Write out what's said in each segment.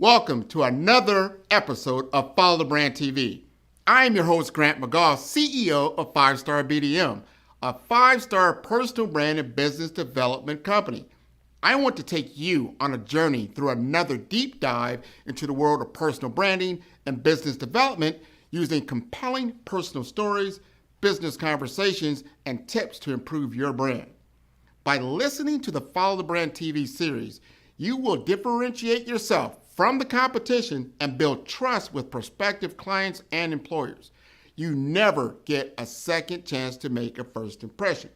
Welcome to another episode of Follow the Brand TV. I am your host, Grant McGaugh, CEO of 5-Star BDM, a 5-star personal brand and business development company. I want to take you on a journey through another deep dive into the world of personal branding and business development using compelling personal stories, business conversations, and tips to improve your brand. By listening to the Follow the Brand TV series, you will differentiate yourself from the competition and build trust with prospective clients and employers. You never get a second chance to make a first impression.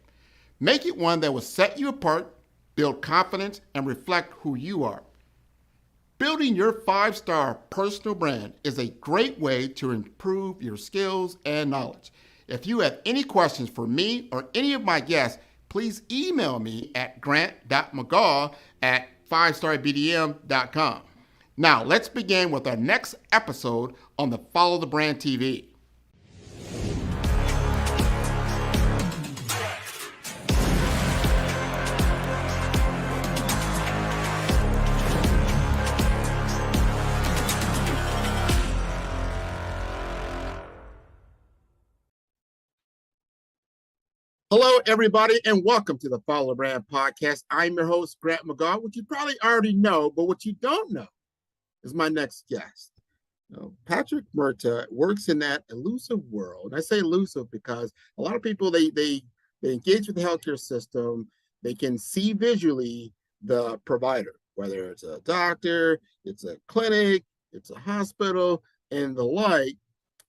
Make it one that will set you apart, build confidence, and reflect who you are. Building your 5-star personal brand is a great way to improve your skills and knowledge. If you have any questions for me or any of my guests, please email me at grant.mcgaugh@5starbdm.com. Now, let's begin with our next episode on the Follow the Brand TV. Hello, everybody, and welcome to the Follow the Brand podcast. I'm your host, Grant McGaugh, which you probably already know, but what you don't know is my next guest. Patrick Murta works in that elusive world. I say elusive because a lot of people, they engage with the healthcare system. They can see visually the provider, whether it's a doctor, it's a clinic, it's a hospital, and the like.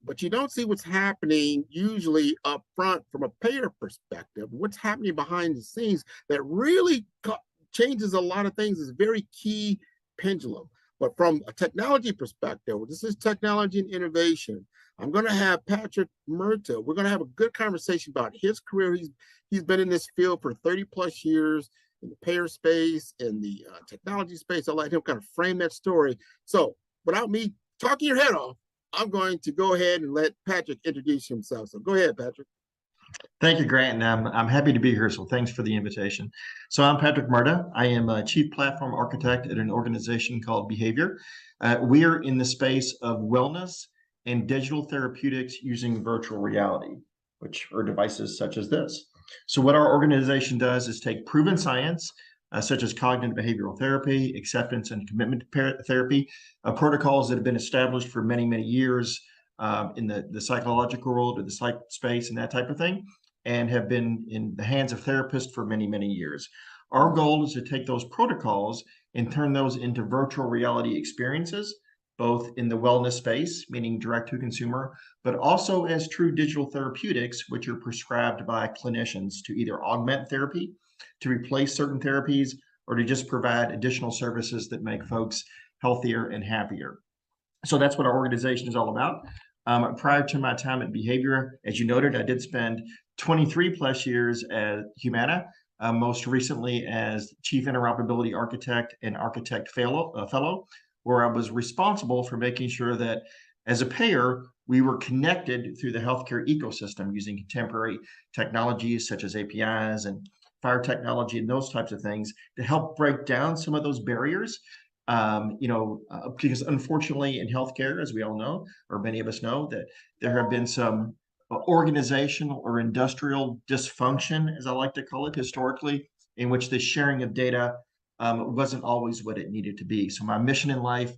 But you don't see what's happening usually up front from a payer perspective. What's happening behind the scenes that really changes a lot of things is a very key pendulum. But from a technology perspective, this is technology and innovation. I'm going to have Patrick Murta. We're going to have a good conversation about his career. He's been in this field for 30 plus years in the payer space, in the technology space. I'll let him kind of frame that story. So without me talking your head off, I'm going to go ahead and let Patrick introduce himself. So go ahead, Patrick. Thank you, Grant, and I'm happy to be here, so thanks for the invitation. So I'm Patrick Murta. I am a Chief Platform Architect at an organization called Behavior. We are in the space of wellness and digital therapeutics using virtual reality, which are devices such as this. So what our organization does is take proven science, such as cognitive behavioral therapy, acceptance and commitment therapy, protocols that have been established for many, many years, in the psychological world or the psych space and that type of thing, and have been in the hands of therapists for many, many years. Our goal is to take those protocols and turn those into virtual reality experiences, both in the wellness space, meaning direct to consumer, but also as true digital therapeutics, which are prescribed by clinicians to either augment therapy, to replace certain therapies, or to just provide additional services that make folks healthier and happier. So that's what our organization is all about. Prior to my time at Behavior, as you noted, I did spend 23 plus years at Humana, most recently as Chief Interoperability Architect and Architect Fellow, where I was responsible for making sure that as a payer, we were connected through the healthcare ecosystem using contemporary technologies such as APIs and fire technology and those types of things to help break down some of those barriers. Because unfortunately in healthcare, as we all know, or many of us know, that there have been some organizational or industrial dysfunction, as I like to call it, historically, in which the sharing of data wasn't always what it needed to be. So my mission in life,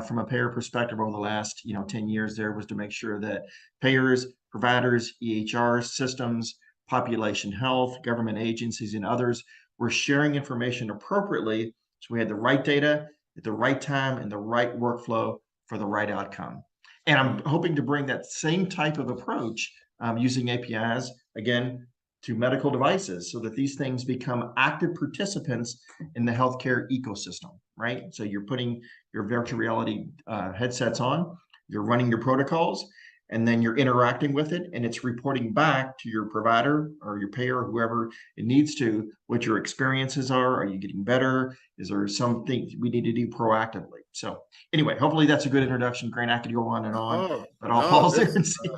from a payer perspective over the last 10 years there, was to make sure that payers, providers, EHR systems, population health, government agencies, and others were sharing information appropriately, so we had the right data at the right time and the right workflow for the right outcome. And I'm hoping to bring that same type of approach using APIs, again, to medical devices so that these things become active participants in the healthcare ecosystem, right? So you're putting your virtual reality headsets on, you're running your protocols, and then you're interacting with it, and it's reporting back to your provider or your payer or whoever it needs to what your experiences are. Are you getting better? Is there something we need to do proactively? So anyway, hopefully that's a good introduction. Grant, I could go on and on, but I'll pause there and see.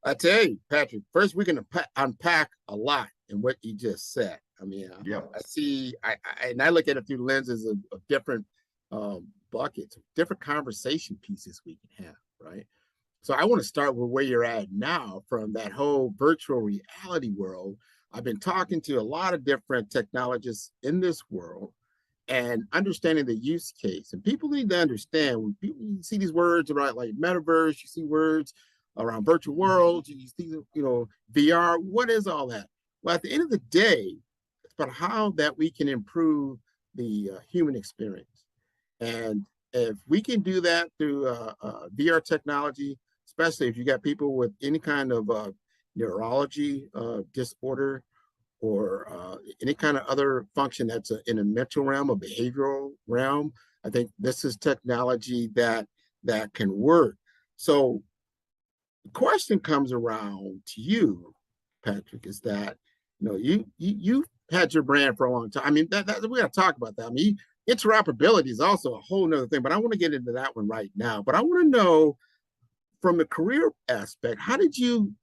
I tell you, Patrick, first we can unpack a lot in what you just said. I mean, I see, and I look at it through lenses of different buckets, different conversation pieces we can have, right? So I want to start with where you're at now from that whole virtual reality world. I've been talking to a lot of different technologists in this world and understanding the use case. And people need to understand when people you see these words around like metaverse, you see words around virtual worlds, you see, VR. What is all that? Well, at the end of the day, it's about how that we can improve the human experience. And if we can do that through VR technology, especially if you got people with any kind of neurology disorder or any kind of other function that's in a mental realm, a behavioral realm, I think this is technology that can work. So the question comes around to you, Patrick, is that you had your brand for a long time. I mean, that we got to talk about that. I mean, interoperability is also a whole nother thing, but I want to get into that one right now. But I want to know from the career aspect, why did you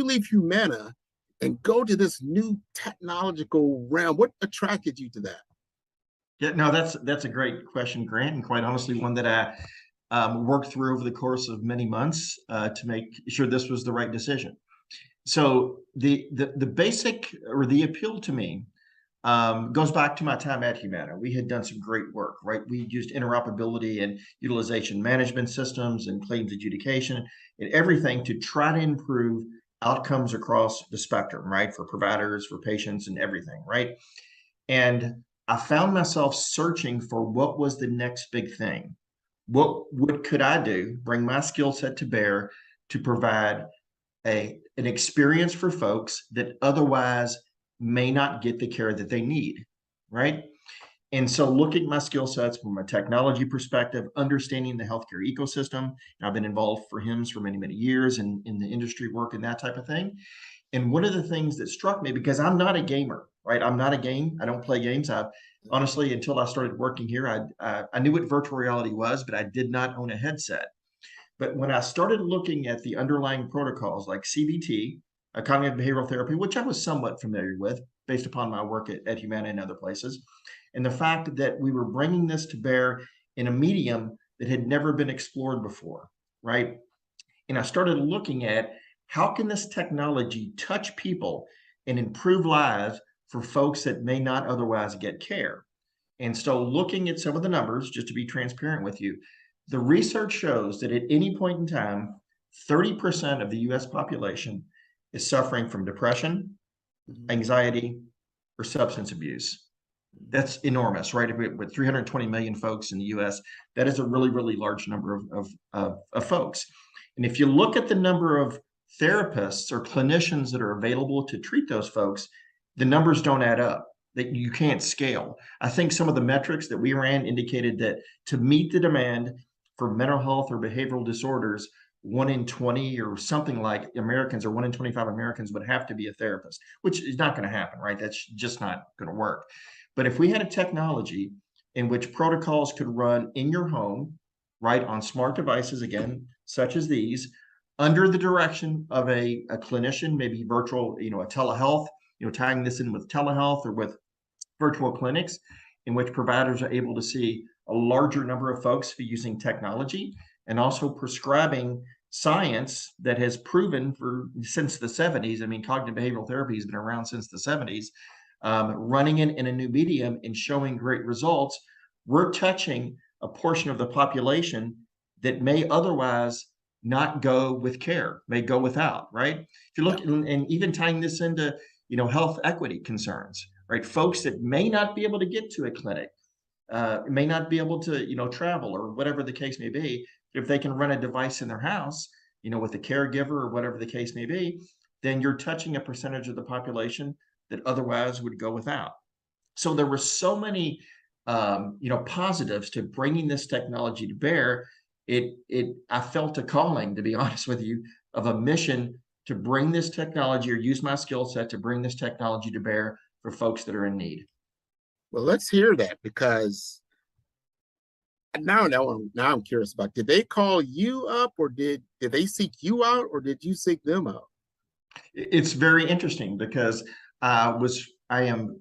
leave Humana and go to this new technological realm? What attracted you to that? Yeah, no, that's a great question, Grant, and quite honestly, one that I worked through over the course of many months to make sure this was the right decision. So the basic or the appeal to me goes back to my time at Humana. We had done some great work, right? We used interoperability and utilization management systems and claims adjudication and everything to try to improve outcomes across the spectrum, right? For providers, for patients, and everything, right? And I found myself searching for what was the next big thing. What could I do, bring my skill set to bear to provide an experience for folks that otherwise may not get the care that they need, right? And so looking at my skill sets from a technology perspective, understanding the healthcare ecosystem, I've been involved for HIMSS for many, many years in the industry work and that type of thing. And one of the things that struck me, because I'm not a gamer, right? I'm not a game. I don't play games. I honestly, until I started working here, I knew what virtual reality was, but I did not own a headset. But when I started looking at the underlying protocols like CBT, cognitive behavioral therapy, which I was somewhat familiar with based upon my work at Humana and other places, and the fact that we were bringing this to bear in a medium that had never been explored before, right? And I started looking at how can this technology touch people and improve lives for folks that may not otherwise get care. And so looking at some of the numbers, just to be transparent with you, the research shows that at any point in time, 30% of the US population is suffering from depression, anxiety, or substance abuse. That's enormous, right? With 320 million folks in the US, that is a really, really large number of folks. And if you look at the number of therapists or clinicians that are available to treat those folks, the numbers don't add up. That you can't scale. I think some of the metrics that we ran indicated that to meet the demand for mental health or behavioral disorders, 1 in 20 or something like Americans or 1 in 25 Americans would have to be a therapist, which is not going to happen, right? That's just not going to work. But if we had a technology in which protocols could run in your home, right, on smart devices, again, such as these, under the direction of a clinician, maybe virtual, a telehealth, tying this in with telehealth or with virtual clinics in which providers are able to see a larger number of folks using technology and also prescribing science that has proven since the 70s. I mean, cognitive behavioral therapy has been around since the 70s, running in a new medium and showing great results. We're touching a portion of the population that may otherwise not go with care, may go without, right? If you look and even tying this into, health equity concerns, right? Folks that may not be able to get to a clinic, may not be able to, travel or whatever the case may be. If they can run a device in their house, with a caregiver or whatever the case may be, then you're touching a percentage of the population that otherwise would go without. So there were so many, positives to bringing this technology to bear. I felt a calling, to be honest with you, of a mission to bring this technology or use my skill set to bring this technology to bear for folks that are in need. Well, let's hear that, because now I'm curious about, did they call you up, or did they seek you out, or did you seek them out? It's very interesting because I was am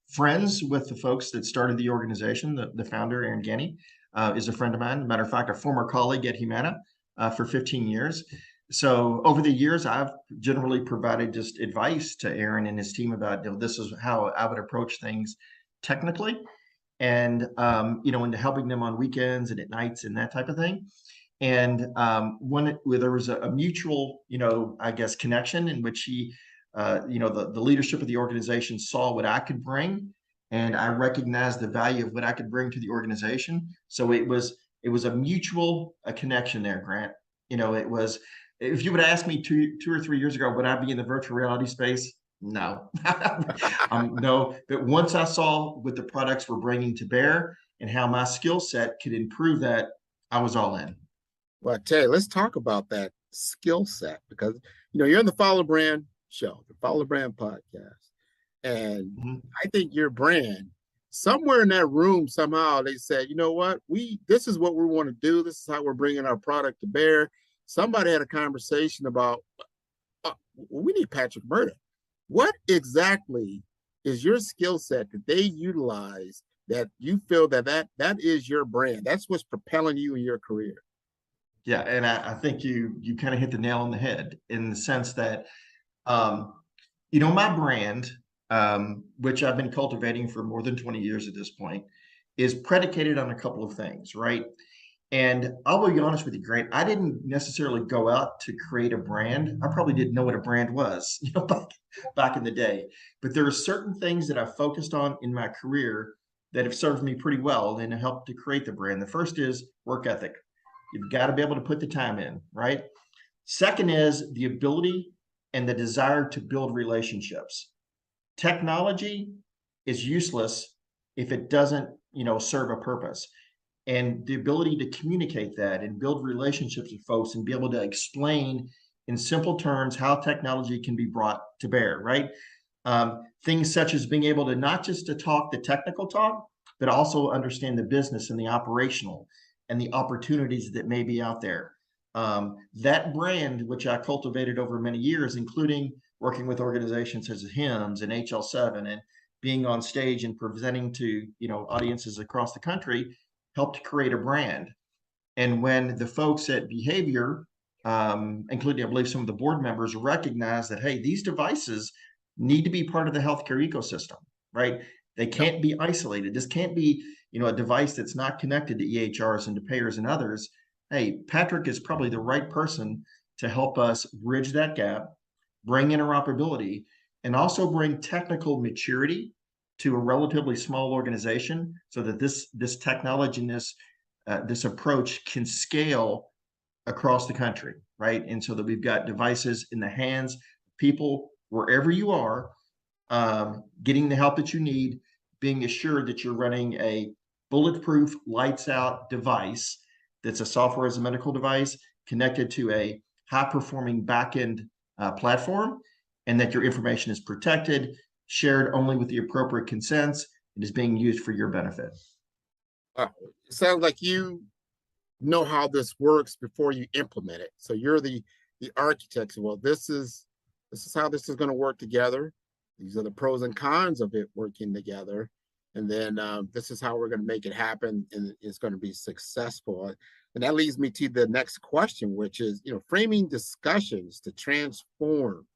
friends with the folks that started the organization. The founder, Aaron Ganney, is a friend of mine. Matter of fact, a former colleague at Humana for 15 years. So over the years, I've generally provided just advice to Aaron and his team about, this is how I would approach things technically, and into helping them on weekends and at nights and that type of thing. And where there was a mutual, I guess, connection in which he, the leadership of the organization saw what I could bring, and I recognized the value of what I could bring to the organization. So it was a mutual connection there, Grant. It was. If you would ask me two or 3 years ago, would I be in the virtual reality space? No, no. But once I saw what the products were bringing to bear and how my skill set could improve that, I was all in. Well, I tell you, let's talk about that skill set, because you're in the Follow Brand show, the Follow Brand podcast, and I think your brand, somewhere in that room, somehow they said, you know what, this is what we want to do. This is how we're bringing our product to bear. Somebody had a conversation about, we need Patrick Murta. What exactly is your skill set that they utilize that you feel that is your brand? That's what's propelling you in your career. Yeah, and I think you kind of hit the nail on the head in the sense that, my brand, which I've been cultivating for more than 20 years at this point, is predicated on a couple of things, right? And I'll be honest with you, Grant, I didn't necessarily go out to create a brand. I probably didn't know what a brand was, back in the day. But there are certain things that I focused on in my career that have served me pretty well and helped to create the brand. The first is work ethic. You've got to be able to put the time in, right? Second is the ability and the desire to build relationships. Technology is useless if it doesn't, serve a purpose. And the ability to communicate that and build relationships with folks and be able to explain in simple terms how technology can be brought to bear, right? Things such as being able to not just to talk the technical talk, but also understand the business and the operational and the opportunities that may be out there. That brand, which I cultivated over many years, including working with organizations such as HIMSS and HL7 and being on stage and presenting to audiences across the country, helped create a brand. And when the folks at Behavior, including I believe some of the board members, recognize that, hey, these devices need to be part of the healthcare ecosystem, right? They can't be isolated. This can't be a device that's not connected to EHRs and to payers and others. Hey, Patrick is probably the right person to help us bridge that gap, bring interoperability, and also bring technical maturity to a relatively small organization so that this technology and this approach can scale across the country, right? And so that we've got devices in the hands of people wherever you are, getting the help that you need, being assured that you're running a bulletproof, lights out device that's a software as a medical device connected to a high-performing back-end platform, and that your information is protected, shared only with the appropriate consents, and is being used for your benefit. It sounds like you know how this works before you implement it. So you're the architect. Well, this is how this is going to work together. These are the pros and cons of it working together. And then this is how we're going to make it happen, and it's going to be successful. And that leads me to the next question, which is, framing discussions to transform.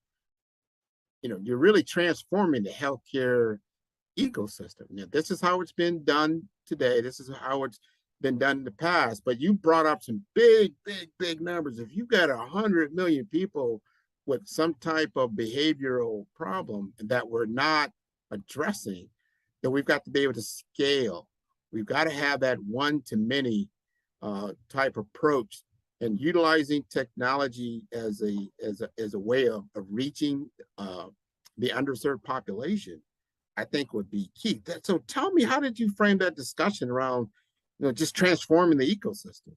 You're really transforming the healthcare ecosystem. Now, this is how it's been done today. This is how it's been done in the past. But you brought up some big numbers. If you've got 100 million people with some type of behavioral problem that we're not addressing, then we've got to be able to scale. We've got to have that one-to-many type approach, and utilizing technology as a way of reaching the underserved population, I think would be key. So tell me, how did you frame that discussion around, just transforming the ecosystem?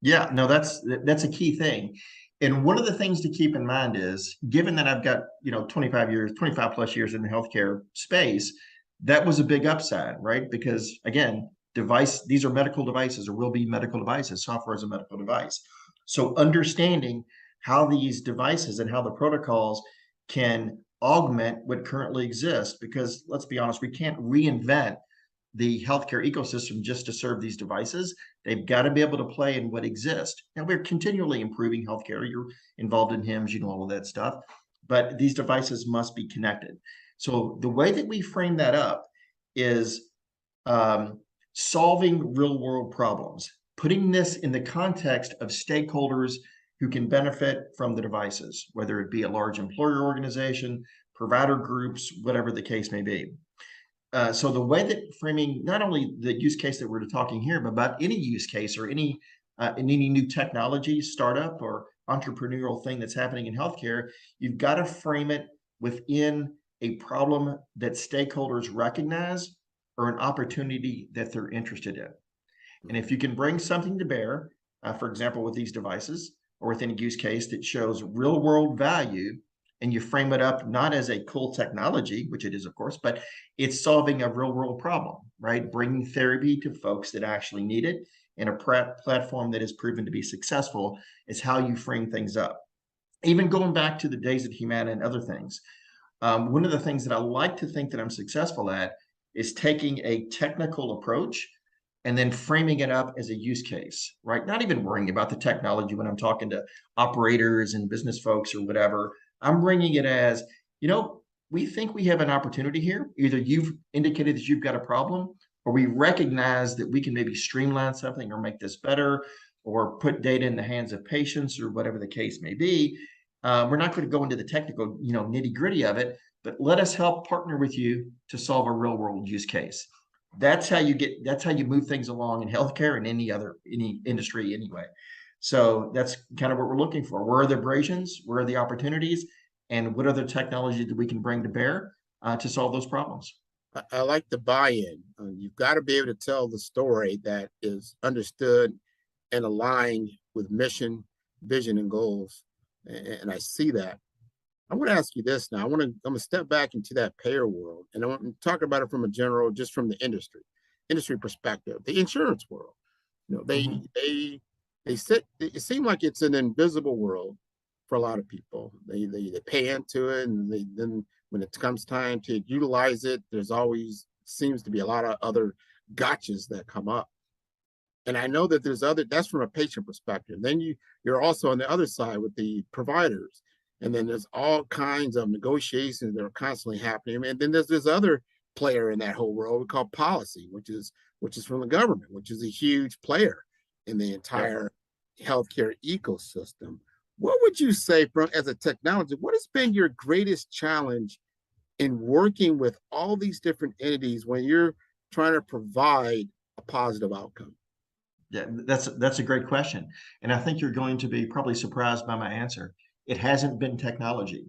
Yeah, no, that's a key thing. And one of the things to keep in mind is, given that I've got 25 plus years in the healthcare space, that was a big upside, right? Because again, these are medical devices, or will be medical devices. Software is a medical device. So understanding how these devices and how the protocols can augment what currently exists, because let's be honest, we can't reinvent the healthcare ecosystem just to serve these devices. They've got to be able to play in what exists. Now, we're continually improving healthcare. You're involved in HIMSS, you know, all of that stuff, but these devices must be connected. So the way that we frame that up is solving real world problems, putting this in the context of stakeholders who can benefit from the devices, whether it be a large employer organization, provider groups, whatever the case may be. So the way that framing not only the use case that we're talking here, but about any use case or any new technology, startup or entrepreneurial thing that's happening in healthcare, you've got to frame it within a problem that stakeholders recognize or an opportunity that they're interested in. And if you can bring something to bear, for example, with these devices or within a use case that shows real world value, and you frame it up not as a cool technology, which it is, of course, but it's solving a real world problem, right? Bringing therapy to folks that actually need it in a platform that has proven to be successful is how you frame things up. Even going back to the days of Humana and other things, one of the things that I like to think that I'm successful at is taking a technical approach and then framing it up as a use case, right? Not even worrying about the technology when I'm talking to operators and business folks or whatever. I'm bringing it as, you know, we think we have an opportunity here. Either you've indicated that you've got a problem, or we recognize that we can maybe streamline something or make this better, or put data in the hands of patients, or whatever the case may be. We're not going to go into the technical, nitty gritty of it, but let us help partner with you to solve a real world use case. That's how you move things along in healthcare and any industry anyway. So that's kind of what we're looking for. Where are the abrasions? Where are the opportunities? And what other technology that we can bring to bear to solve those problems? I like the buy-in. You've got to be able to tell the story that is understood and aligned with mission, vision, and goals. And I see that. I want to ask you this now. I'm going to step back into that payer world, and I want to talk about it from a general, just from the industry perspective, the insurance world. They sit. It seems like it's an invisible world for a lot of people. They pay into it, and then when it comes time to utilize it, there's always seems to be a lot of other gotchas that come up. And I know that there's other. That's from a patient perspective. Then you're also on the other side with the providers, and then there's all kinds of negotiations that are constantly happening. And then there's this other player in that whole world we call policy, which is from the government, which is a huge player in the entire healthcare ecosystem. What would you say, as a technology, what has been your greatest challenge in working with all these different entities when you're trying to provide a positive outcome? Yeah, that's a great question. And I think you're going to be probably surprised by my answer. It hasn't been technology.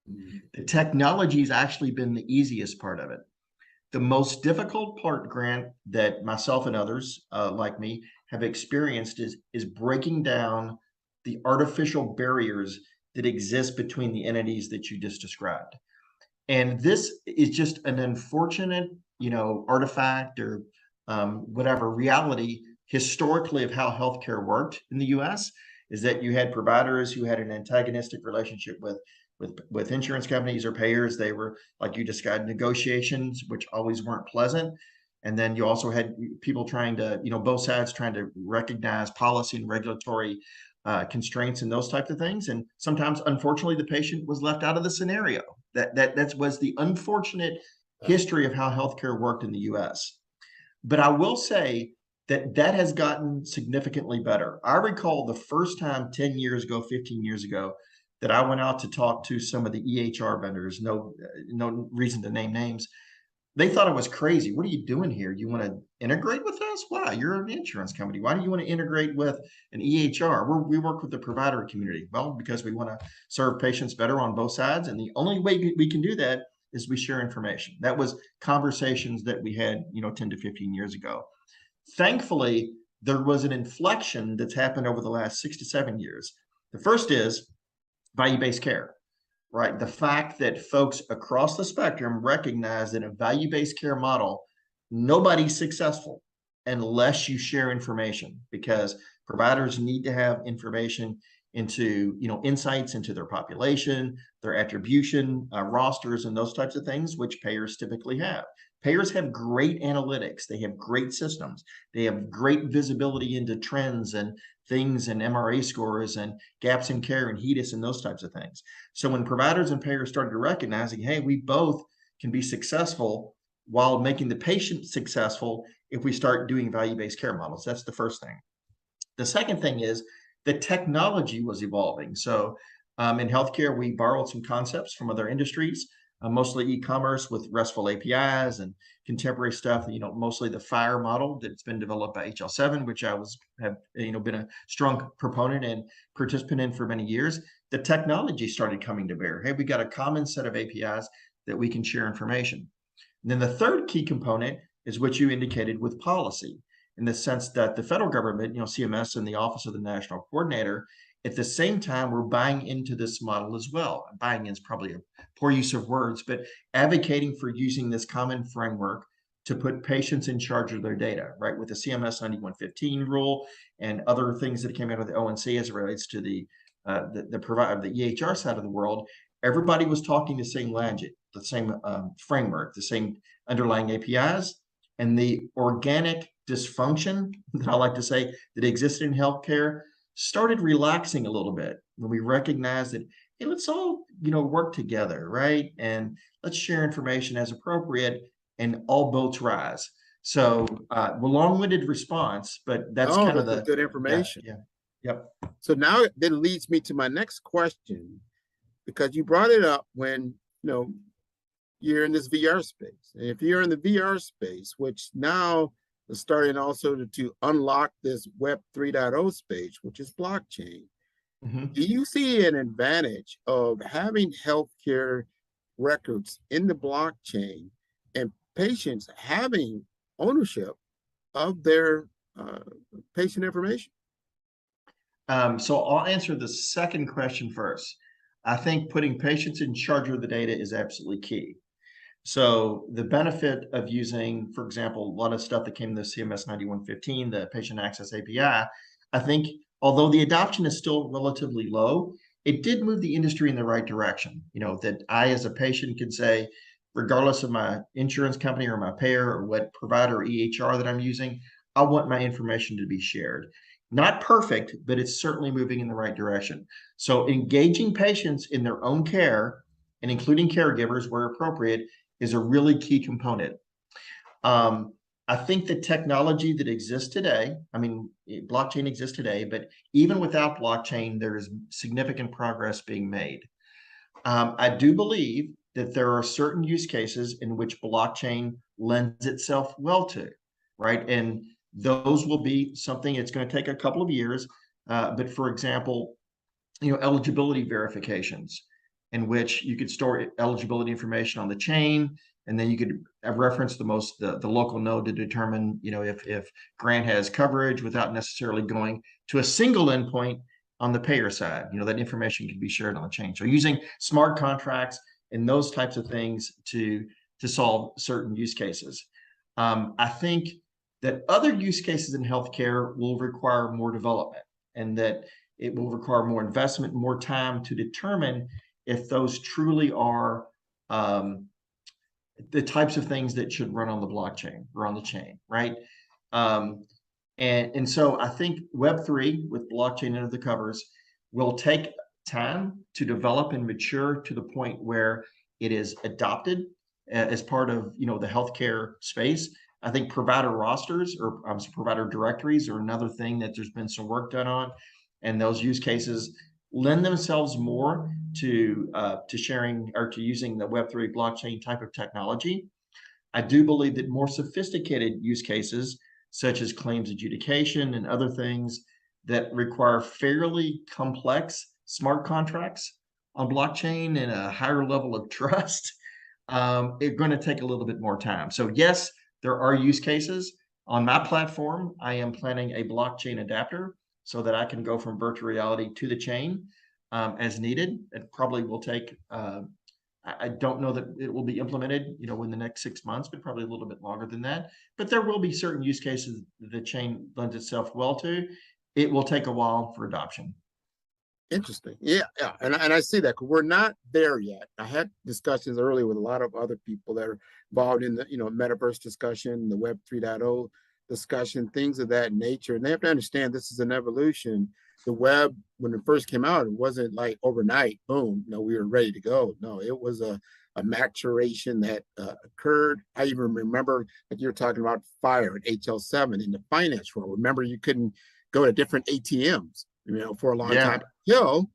Mm-hmm. The technology has actually been the easiest part of it. The most difficult part, Grant, that myself and others like me have experienced is breaking down the artificial barriers that exist between the entities that you just described. And this is just an unfortunate, artifact or whatever reality historically of how healthcare worked in the U.S. is that you had providers who had an antagonistic relationship with insurance companies or payers. They were, like you described, negotiations, which always weren't pleasant. And then you also had people trying to, both sides trying to recognize policy and regulatory constraints and those types of things. And sometimes, unfortunately, the patient was left out of the scenario. That was the unfortunate history of how healthcare worked in the U.S. But I will say that has gotten significantly better. I recall the first time 10 years ago, 15 years ago, that I went out to talk to some of the EHR vendors, no reason to name names. They thought I was crazy. What are you doing here? You want to integrate with us? Why? You're an insurance company. Why do you want to integrate with an EHR? We work with the provider community. Well, because we want to serve patients better on both sides. And the only way we can do that is we share information. That was conversations that we had, 10 to 15 years ago. Thankfully, there was an inflection that's happened over the last 6 to 7 years. The first is value-based care, right? The fact that folks across the spectrum recognize that in a value-based care model, nobody's successful unless you share information, because providers need to have information into, insights into their population, their attribution, rosters, and those types of things, which payers typically have. Payers have great analytics. They have great systems. They have great visibility into trends and things and MRA scores and gaps in care and HEDIS and those types of things. So when providers and payers started recognizing, hey, we both can be successful while making the patient successful if we start doing value-based care models. That's the first thing. The second thing is the technology was evolving. So in healthcare, we borrowed some concepts from other industries, mostly e-commerce with RESTful APIs and contemporary stuff, mostly the FHIR model that's been developed by HL7, which I have been a strong proponent and participant in for many years. The technology started coming to bear. Hey, we got a common set of APIs that we can share information. And then the third key component is what you indicated with policy, in the sense that the federal government, CMS and the Office of the National Coordinator, at the same time, we're buying into this model as well. Buying in is probably a poor use of words, but advocating for using this common framework to put patients in charge of their data, right? With the CMS 9115 rule and other things that came out of the ONC as it relates to the EHR side of the world, everybody was talking the same language, the same framework, the same underlying APIs, and the organic dysfunction that I like to say that existed in healthcare started relaxing a little bit when we recognized that, hey, let's all, work together, right? And let's share information as appropriate and all boats rise. So long-winded response, but that's kind of good information. Yeah. Yep. So now that leads me to my next question, because you brought it up when, you're in this VR space. And if you're in the VR space, which now is starting also to unlock this Web 3.0 space, which is blockchain, do you see an advantage of having healthcare records in the blockchain and patients having ownership of their patient information? So I'll answer the second question first. I think putting patients in charge of the data is absolutely key. So the benefit of using, for example, a lot of stuff that came in the CMS 9115, the patient access API, I think although the adoption is still relatively low, it did move the industry in the right direction. That I as a patient could say, regardless of my insurance company or my payer or what provider or EHR that I'm using, I want my information to be shared. Not perfect, but it's certainly moving in the right direction. So engaging patients in their own care and including caregivers where appropriate is a really key component. I think the technology that exists today, blockchain exists today, but even without blockchain, there is significant progress being made. I do believe that there are certain use cases in which blockchain lends itself well to, right? And those will be something it's going to take a couple of years. But for example, eligibility verifications, in which you could store eligibility information on the chain, and then you could reference the local node to determine, if grant has coverage without necessarily going to a single endpoint on the payer side. That information can be shared on the chain. So using smart contracts and those types of things to solve certain use cases. I think that other use cases in healthcare will require more development, and that it will require more investment, more time to determine if those truly are the types of things that should run on the blockchain or on the chain, right? And so I think Web3 with blockchain under the covers will take time to develop and mature to the point where it is adopted as part of the healthcare space. I think provider rosters or provider directories are another thing that there's been some work done on, and those use cases lend themselves more to sharing or to using the Web3 blockchain type of technology. I do believe that more sophisticated use cases, such as claims adjudication and other things that require fairly complex smart contracts on blockchain and a higher level of trust, are going to take a little bit more time. So yes, there are use cases. On my platform, I am planning a blockchain adapter so that I can go from virtual reality to the chain as needed. It probably will take, I don't know that it will be implemented, in the next 6 months, but probably a little bit longer than that. But there will be certain use cases that the chain lends itself well to. It will take a while for adoption. Interesting. Yeah, yeah. And I see that 'cause we're not there yet. I had discussions earlier with a lot of other people that are involved in the, metaverse discussion, the Web 3.0 discussion, things of that nature. And they have to understand this is an evolution. The web, when it first came out, it wasn't like overnight, boom, we were ready to go. No, it was a maturation that occurred. I even remember, like you were talking about fire at HL7 in the finance world. Remember, you couldn't go to different ATMs, for a long Yeah. time. Yo,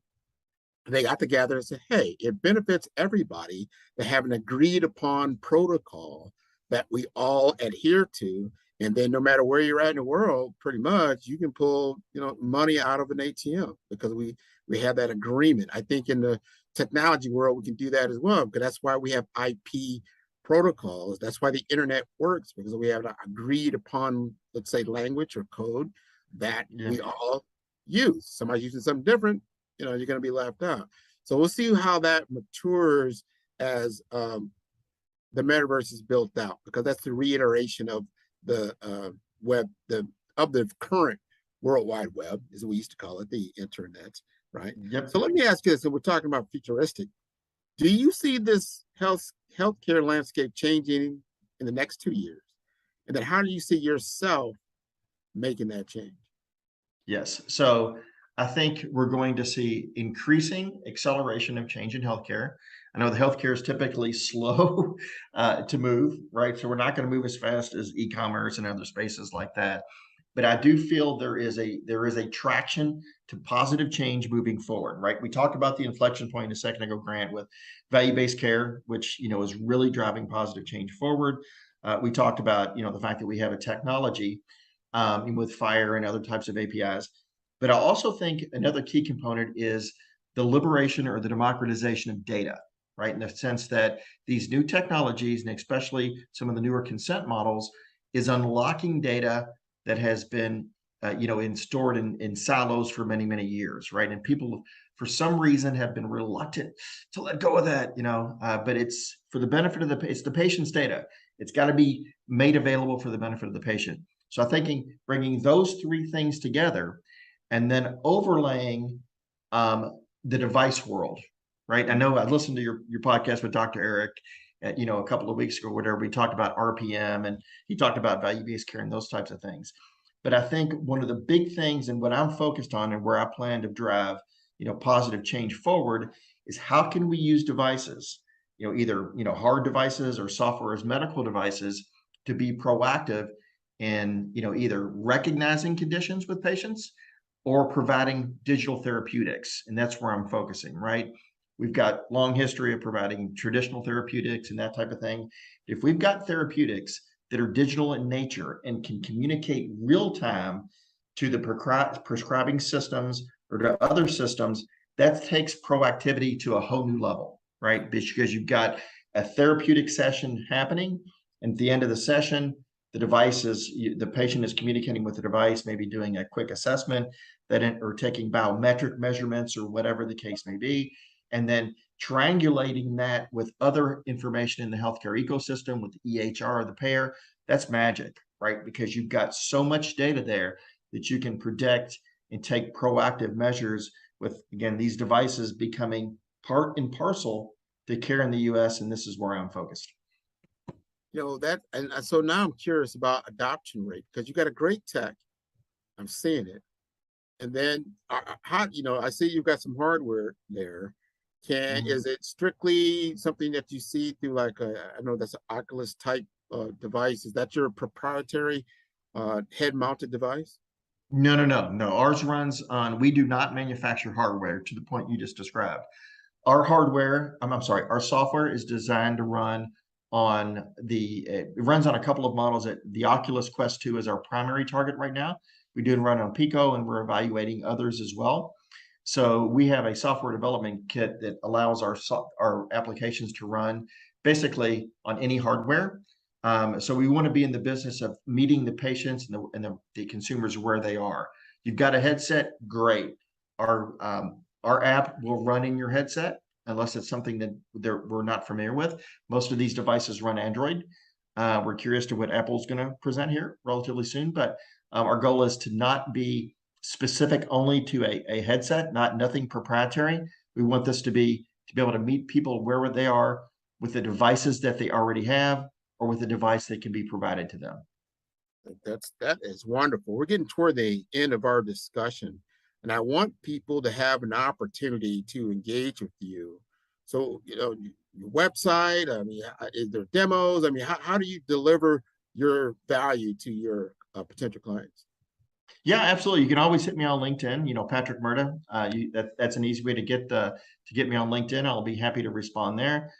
they got together and said, hey, it benefits everybody to have an agreed upon protocol that we all adhere to. And then no matter where you're at in the world, pretty much you can pull, money out of an ATM because we have that agreement. I think in the technology world, we can do that as well, because that's why we have IP protocols. That's why the internet works, because we have an agreed upon, let's say, language or code that Yeah. we all use. Somebody's using something different, you're going to be left out. So we'll see how that matures as the metaverse is built out, because that's the reiteration of the the current World Wide Web, as we used to call it, the internet, right? Yep. So let me ask you this, and we're talking about futuristic. Do you see this healthcare landscape changing in the next 2 years? And then how do you see yourself making that change? Yes. So I think we're going to see increasing acceleration of change in healthcare. I know the healthcare is typically slow to move, right? So we're not going to move as fast as e-commerce and other spaces like that. But I do feel there is a traction to positive change moving forward, right? We talked about the inflection point a second ago, Grant, with value-based care, which is really driving positive change forward. We talked about the fact that we have a technology with Fire and other types of APIs. But I also think another key component is the liberation or the democratization of data, right? In the sense that these new technologies, and especially some of the newer consent models, is unlocking data that has been, stored in silos for many, many years, right? And people, for some reason, have been reluctant to let go of that, but it's for the benefit of it's the patient's data. It's got to be made available for the benefit of the patient. So I'm thinking bringing those three things together and then overlaying the device world, right? I know I listened to your podcast with Dr. Eric, a couple of weeks ago, whatever. We talked about RPM and he talked about value-based care and those types of things. But I think one of the big things and what I'm focused on and where I plan to drive, positive change forward is how can we use devices, either, hard devices or software as medical devices to be proactive in, either recognizing conditions with patients or providing digital therapeutics. And that's where I'm focusing, right? We've got long history of providing traditional therapeutics and that type of thing. If we've got therapeutics that are digital in nature and can communicate real time to the prescribing systems or to other systems, that takes proactivity to a whole new level, right? Because you've got a therapeutic session happening, and at the end of the session, the patient is communicating with the device, maybe doing a quick assessment or taking biometric measurements or whatever the case may be, and then triangulating that with other information in the healthcare ecosystem with the EHR or the payer. That's magic, right? Because you've got so much data there that you can predict and take proactive measures with, again, these devices becoming part and parcel to care in the US. And this is where I'm focused. And so now I'm curious about adoption rate, because you got a great tech. I'm seeing it. And then how, I see you've got some hardware there. Is it strictly something that you see through like I know that's an Oculus type device? Is that your proprietary head mounted device? No. Ours runs on, we do not manufacture hardware to the point you just described. Our software is designed to run on it runs on a couple of models. The Oculus Quest 2 is our primary target right now. We do run on Pico, and we're evaluating others as well. So we have a software development kit that allows our applications to run basically on any hardware. So we want to be in the business of meeting the patients and the consumers where they are. You've got a headset, great. Our app will run in your headset unless it's something that we're not familiar with. Most of these devices run Android. We're curious to what Apple's going to present here relatively soon, but our goal is to not be specific only to a headset, nothing proprietary. We want this to be able to meet people where they are with the devices that they already have or with a device that can be provided to them. That is wonderful. We're getting toward the end of our discussion, and I want people to have an opportunity to engage with you. So, your website, I mean, is there demos? I mean, how do you deliver your value to your potential clients? Yeah, absolutely. You can always hit me on LinkedIn, Patrick Murta. That's an easy way to get me on LinkedIn. I'll be happy to respond there.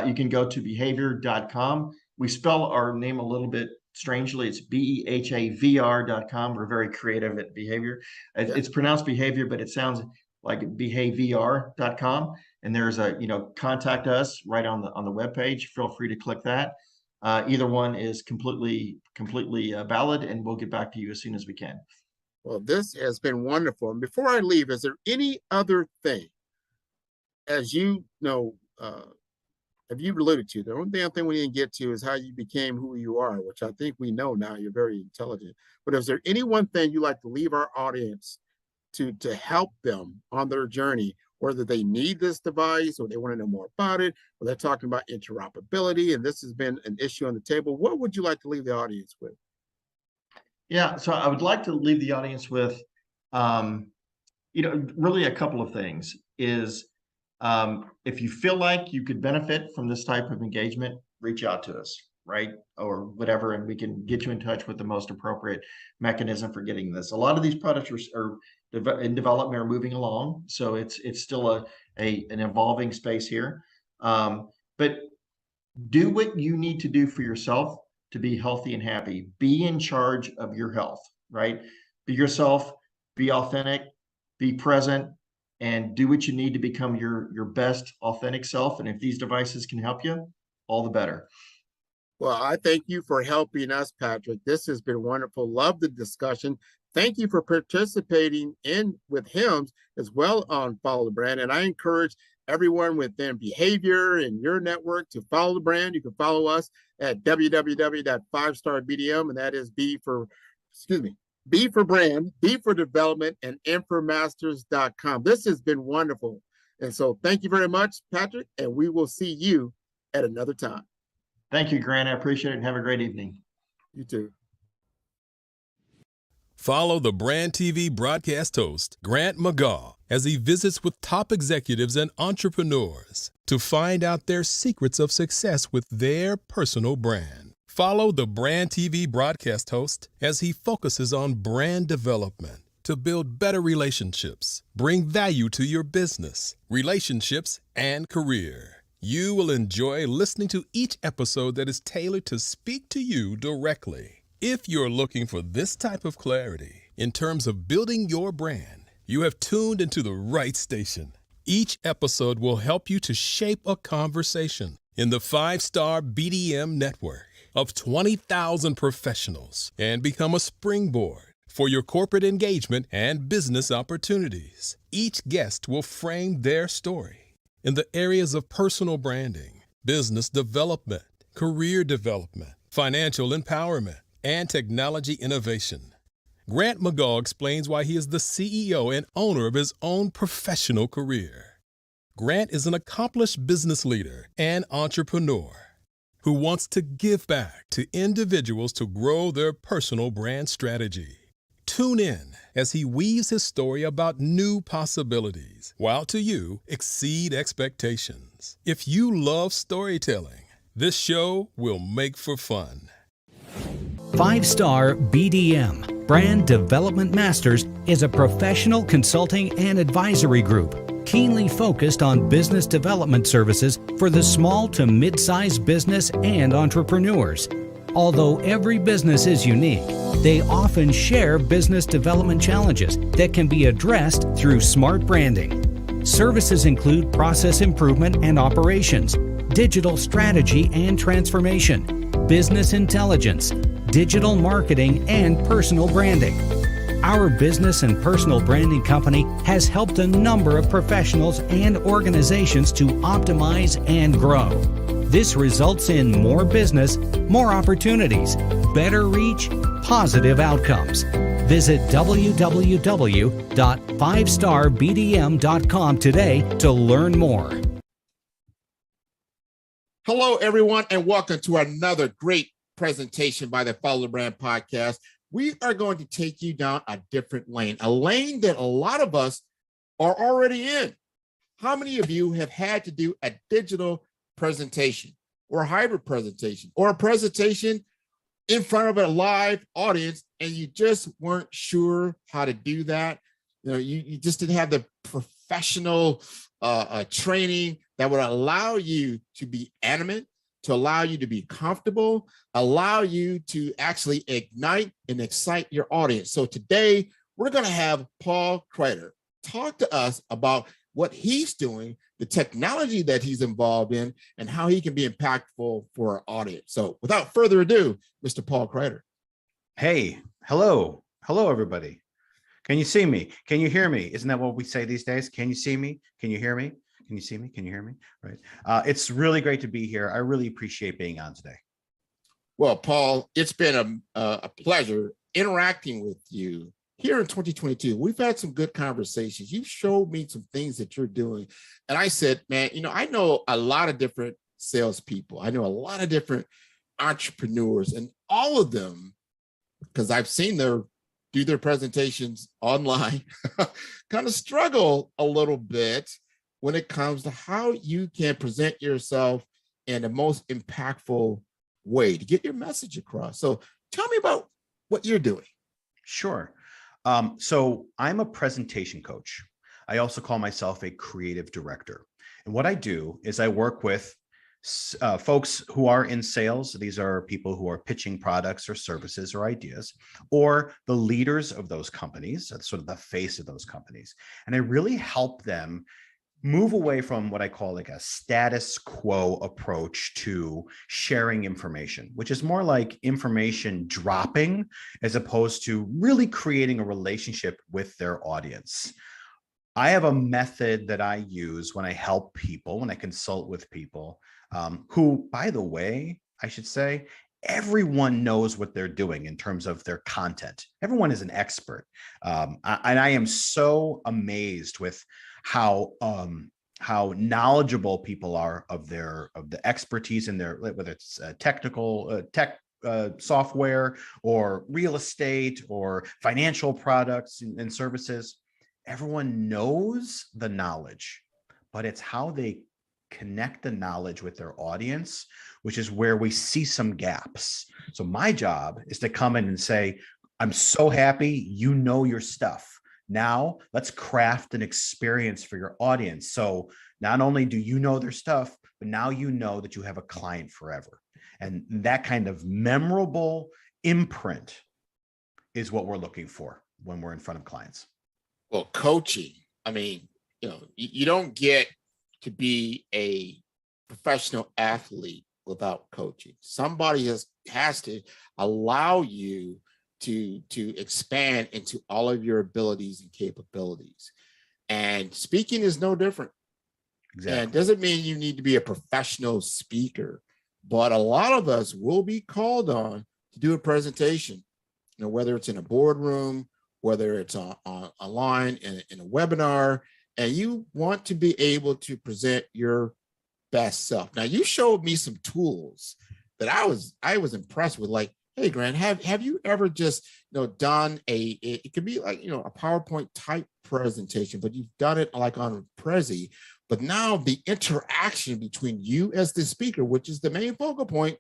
You can go to behavior.com. We spell our name a little bit strangely. It's BEHAVR.com. We're very creative at behavior. It's pronounced behavior, but it sounds like behavior.com. And there's contact us right on the webpage. Feel free to click that. Either one is completely valid, and we'll get back to you as soon as we can. Well, this has been wonderful. And before I leave, is there any other thing, as you know, have you alluded to, the only damn thing we didn't get to is how you became who you are, which I think we know now. You're very intelligent. But is there any one thing you like to leave our audience to help them on their journey, whether they need this device or they want to know more about it, or they're talking about interoperability, and this has been an issue on the table? What would you like to leave the audience with? Yeah, so I would like to leave the audience with, really a couple of things. Is if you feel like you could benefit from this type of engagement, reach out to us, right? Or whatever, and we can get you in touch with the most appropriate mechanism for getting this. A lot of these products are in development, are moving along, so it's still an evolving space here. But do what you need to do for yourself to be healthy and happy. Be in charge of your health, right? Be yourself, be authentic, be present, and do what you need to become your best authentic self. And if these devices can help you, all the better. Well, I thank you for helping us, Patrick. This has been wonderful. Love the discussion. Thank you for participating in with HIMSS as well on Follow the Brand. And I encourage everyone within Behavior and your network to follow the brand. You can follow us at www.5starbdm, and that is B for brand, B for development, and infomasters.com. This has been wonderful. And so thank you very much, Patrick, and we will see you at another time. Thank you, Grant. I appreciate it, and have a great evening. You too. Follow the Brand TV broadcast host, Grant McGaugh, as he visits with top executives and entrepreneurs to find out their secrets of success with their personal brand. Follow the Brand TV broadcast host as he focuses on brand development to build better relationships, bring value to your business, relationships, and career. You will enjoy listening to each episode that is tailored to speak to you directly. If you're looking for this type of clarity in terms of building your brand, you have tuned into the right station. Each episode will help you to shape a conversation in the 5-Star BDM network of 20,000 professionals and become a springboard for your corporate engagement and business opportunities. Each guest will frame their story in the areas of personal branding, business development, career development, financial empowerment, and technology innovation. Grant McGaugh explains why he is the CEO and owner of his own professional career. Grant is an accomplished business leader and entrepreneur who wants to give back to individuals to grow their personal brand strategy. Tune in as he weaves his story about new possibilities, while to you exceed expectations. If you love storytelling, this show will make for fun. 5-Star BDM, Brand Development Masters, is a professional consulting and advisory group keenly focused on business development services for the small to mid-sized business and entrepreneurs. Although every business is unique, they often share business development challenges that can be addressed through smart branding. Services include process improvement and operations, digital strategy and transformation, business intelligence, digital marketing, and personal branding. Our business and personal branding company has helped a number of professionals and organizations to optimize and grow. This results in more business, more opportunities, better reach, positive outcomes. Visit www.5starbdm.com today to learn more. Hello, everyone, and welcome to another great presentation by the Follow the Brand podcast. We are going to take you down a different lane, a lane that a lot of us are already in. How many of you have had to do a digital presentation or a hybrid presentation or a presentation in front of a live audience and you just weren't sure how to do that? You know, you just didn't have the professional training that would allow you to be animate, to allow you to be comfortable, allow you to actually ignite and excite your audience. So today we're going to have Paul Kreiter talk to us about what he's doing, the technology that he's involved in, and how he can be impactful for our audience. So without further ado, Mr. Paul Kreiter. Hey, hello, everybody. Can you see me? Can you hear me? Isn't that what we say these days? Can you see me? Can you hear me? Can you see me? Can you hear me? Right. It's really great to be here. I really appreciate being on today. Well, Paul, it's been a pleasure interacting with you here in 2022. We've had some good conversations. You've showed me some things that you're doing. And I said, man, you know, I know a lot of different salespeople. I know a lot of different entrepreneurs, and all of them, because I've seen do their presentations online, kind of struggle a little bit when it comes to how you can present yourself in the most impactful way to get your message across. So tell me about what you're doing. Sure. So I'm a presentation coach. I also call myself a creative director. And what I do is I work with folks who are in sales. These are people who are pitching products or services or ideas, or the leaders of those companies, that's sort of the face of those companies. And I really help them move away from what I call like a status quo approach to sharing information, which is more like information dropping as opposed to really creating a relationship with their audience. I have a method that I use when I help people, when I consult with people who, by the way, I should say, everyone knows what they're doing in terms of their content. Everyone is an expert. And I am so amazed with how knowledgeable people are of the expertise in their, whether it's technical tech software or real estate or financial products and services. Everyone knows the knowledge, but it's how they connect the knowledge with their audience, which is where we see some gaps. So my job is to come in and say, I'm so happy you know your stuff. Now let's craft an experience for your audience. So not only do you know their stuff, but now you know that you have a client forever. And that kind of memorable imprint is what we're looking for when we're in front of clients. Well, coaching, I mean, you know, you don't get to be a professional athlete without coaching. Somebody has to allow you to expand into all of your abilities and capabilities. And speaking is no different. Exactly. And it doesn't mean you need to be a professional speaker, but a lot of us will be called on to do a presentation, you know, whether it's in a boardroom, whether it's online in a webinar, and you want to be able to present your best self. Now, you showed me some tools that I was impressed with, like, hey, Grant, have you ever just, you know, done it could be like, you know, a PowerPoint type presentation, but you've done it like on Prezi, but now the interaction between you as the speaker, which is the main focal point,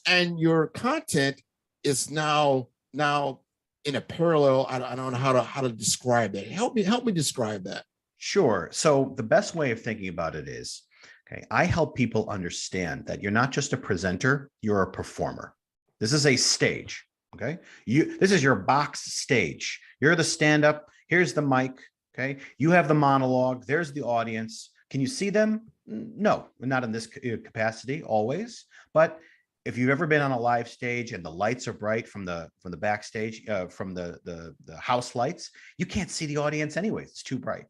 and your content is now in a parallel. I don't know how to describe that. Help me describe that. Sure. So the best way of thinking about it is, okay, I help people understand that you're not just a presenter, you're a performer. This is a stage, okay? This is your box stage. You're the stand-up, here's the mic, okay? You have the monologue, there's the audience. Can you see them? No, not in this capacity always, but if you've ever been on a live stage and the lights are bright from the backstage, from the house lights, you can't see the audience anyway, it's too bright.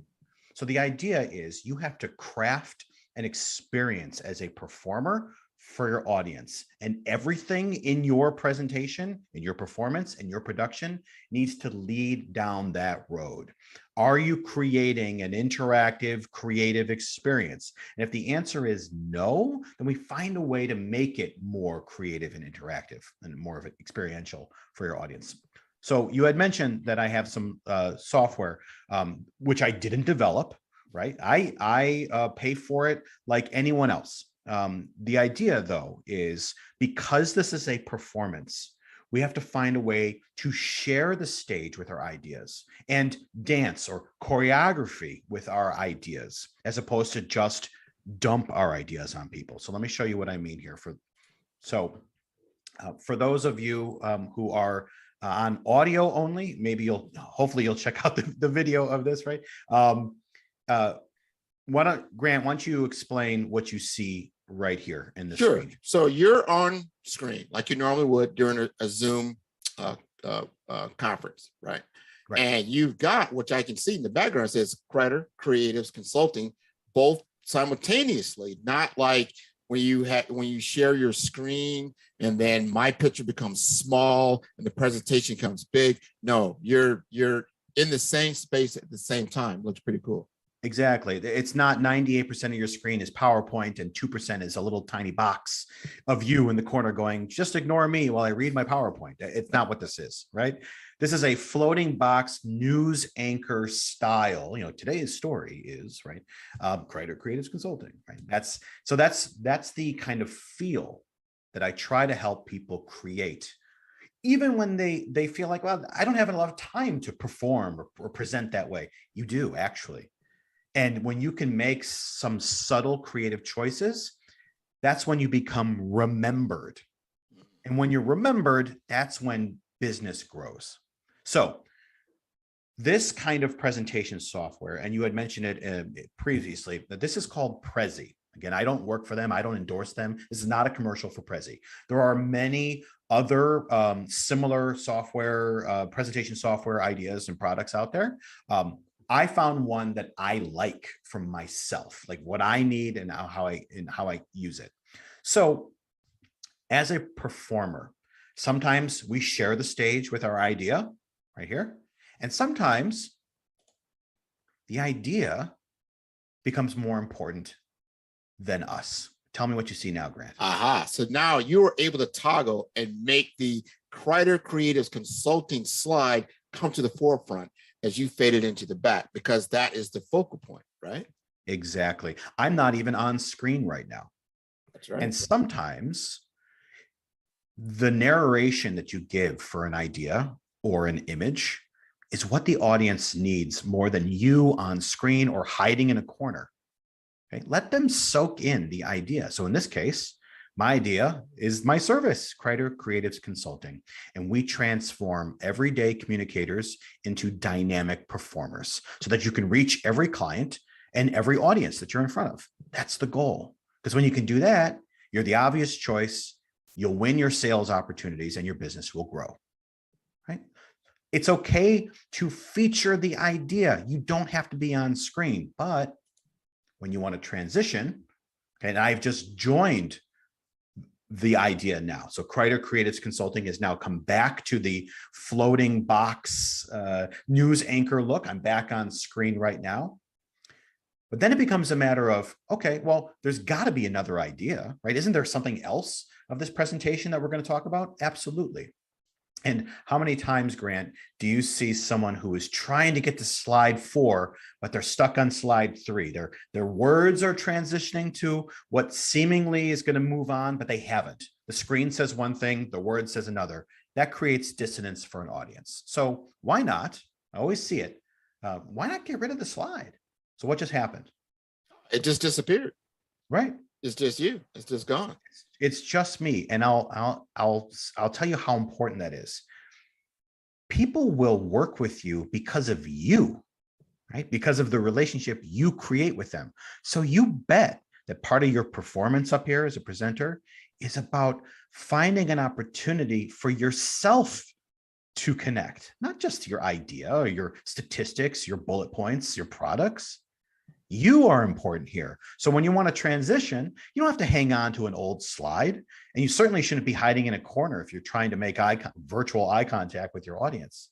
So the idea is you have to craft an experience as a performer for your audience. And everything in your presentation, in your performance, and your production needs to lead down that road. Are you creating an interactive, creative experience? And if the answer is no, then we find a way to make it more creative and interactive and more of an experiential for your audience. So you had mentioned that I have some software, which I didn't develop, right? I pay for it like anyone else. The idea, though, is because this is a performance, we have to find a way to share the stage with our ideas and dance or choreography with our ideas, as opposed to just dump our ideas on people. So let me show you what I mean here. For those of you who are on audio only, maybe hopefully you'll check out the video of this, right? Grant, why don't you explain what you see right here in the Sure. screen? So you're on screen like you normally would during a Zoom conference, right? Right. And you've got, which I can see in the background, says Kreiter Creatives Consulting, both simultaneously, not like when you share your screen and then my picture becomes small and the presentation comes big. No, you're in the same space at the same time. Looks pretty cool. Exactly. It's not 98% of your screen is PowerPoint and 2% is a little tiny box of you in the corner going, just ignore me while I read my PowerPoint. It's not what this is, right? This is a floating box news anchor style. Today's story is, right, Krieter Creatives Consulting, right? That's the kind of feel that I try to help people create, even when they feel like, well, I don't have a lot of time to perform or present that way. You do, actually. And when you can make some subtle creative choices, that's when you become remembered. And when you're remembered, that's when business grows. So this kind of presentation software, and you had mentioned it previously, that this is called Prezi. Again, I don't work for them. I don't endorse them. This is not a commercial for Prezi. There are many other similar software, presentation software ideas and products out there. I found one that I like from myself, like what I need and how I use it. So as a performer, sometimes we share the stage with our idea right here. And sometimes the idea becomes more important than us. Tell me what you see now, Grant. Aha. So now you were able to toggle and make the Krieter Creatives Consulting slide come to the forefront as you faded into the back, because that is the focal point, right? Exactly. I'm not even on screen right now. That's right. And sometimes the narration that you give for an idea or an image is what the audience needs more than you on screen or hiding in a corner. Okay? Let them soak in the idea. So in this case, my idea is my service, Krieter Creatives Consulting, and we transform everyday communicators into dynamic performers so that you can reach every client and every audience that you're in front of. That's the goal. Because when you can do that, you're the obvious choice, you'll win your sales opportunities, and your business will grow, right? It's okay to feature the idea. You don't have to be on screen, but when you want to transition, and I've just joined the idea now. So Krieter Creatives Consulting has now come back to the floating box news anchor look. I'm back on screen right now. But then it becomes a matter of, okay, well, there's got to be another idea, right? Isn't there something else of this presentation that we're going to talk about? Absolutely. And how many times, Grant, do you see someone who is trying to get to slide 4, but they're stuck on slide 3? Their words are transitioning to what seemingly is going to move on, but they haven't. The screen says one thing, the word says another. That creates dissonance for an audience. So why not? I always see it. Why not get rid of the slide? So what just happened? It just disappeared. Right. It's just you. It's just gone. It's just me. And I'll tell you how important that is. People will work with you because of you, right? Because of the relationship you create with them. So you bet that part of your performance up here as a presenter is about finding an opportunity for yourself to connect, not just your idea or your statistics, your bullet points, your products. You are important here. So when you want to transition, you don't have to hang on to an old slide, and you certainly shouldn't be hiding in a corner if you're trying to make virtual eye contact with your audience.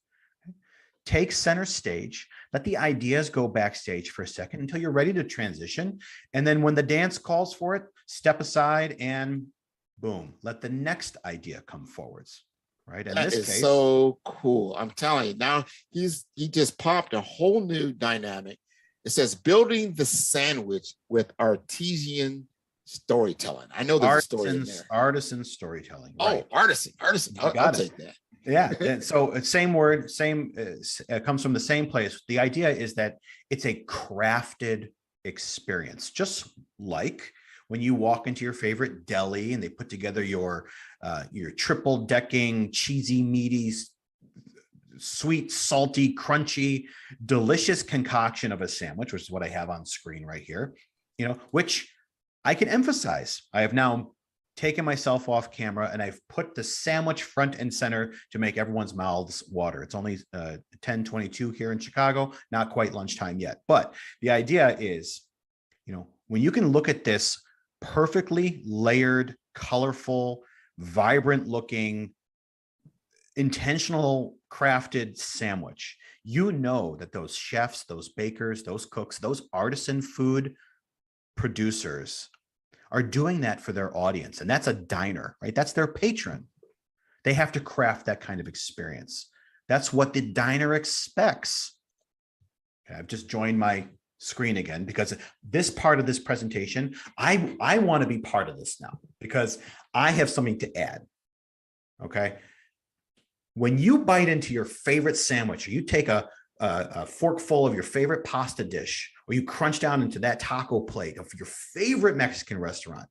Take center stage, let the ideas go backstage for a second until you're ready to transition. And then when the dance calls for it, step aside and boom, let the next idea come forwards. Right. In this case, so cool. I'm telling you, now he just popped a whole new dynamic. It says building the sandwich with artisan storytelling. I know there's a story in there. Artisan storytelling. Right. Oh, artisan. I'll take that. Yeah. And so same word, comes from the same place. The idea is that it's a crafted experience, just like when you walk into your favorite deli and they put together your triple decking, cheesy, meaty, sweet, salty, crunchy, delicious concoction of a sandwich, which is what I have on screen right here, which I can emphasize. I have now taken myself off camera and I've put the sandwich front and center to make everyone's mouths water. It's only 10:22 here in Chicago, not quite lunchtime yet. But the idea is, when you can look at this perfectly layered, colorful, vibrant looking, intentional crafted sandwich, that those chefs, those bakers, those cooks, those artisan food producers are doing that for their audience. And that's a diner, right? That's their patron. They have to craft that kind of experience. That's what the diner expects. Okay, I've just joined my screen again because this part of this presentation, I want to be part of this now because I have something to add. Okay. When you bite into your favorite sandwich, or you take a forkful of your favorite pasta dish, or you crunch down into that taco plate of your favorite Mexican restaurant,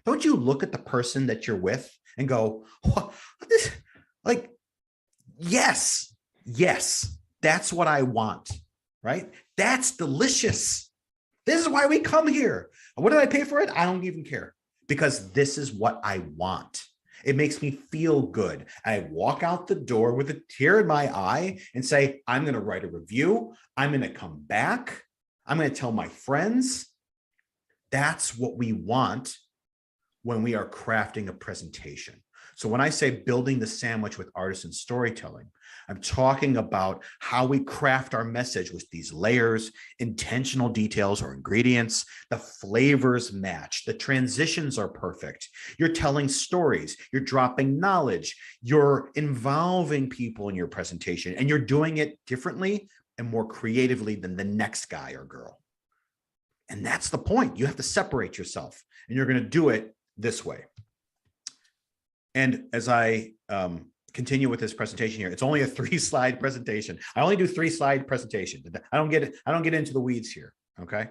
don't you look at the person that you're with and go, what this? Like, yes, that's what I want, right? That's delicious. This is why we come here. What did I pay for it? I don't even care, because this is what I want. It makes me feel good. I walk out the door with a tear in my eye and say, I'm going to write a review. I'm going to come back. I'm going to tell my friends. That's what we want when we are crafting a presentation. So when I say building the sandwich with artisan storytelling, I'm talking about how we craft our message with these layers, intentional details or ingredients. The flavors match. The transitions are perfect. You're telling stories. You're dropping knowledge. You're involving people in your presentation, and you're doing it differently and more creatively than the next guy or girl. And that's the point. You have to separate yourself, and you're going to do it this way. And as I continue with this presentation here, it's only a 3-slide presentation. I only do 3-slide presentation. I don't get into the weeds here. Okay.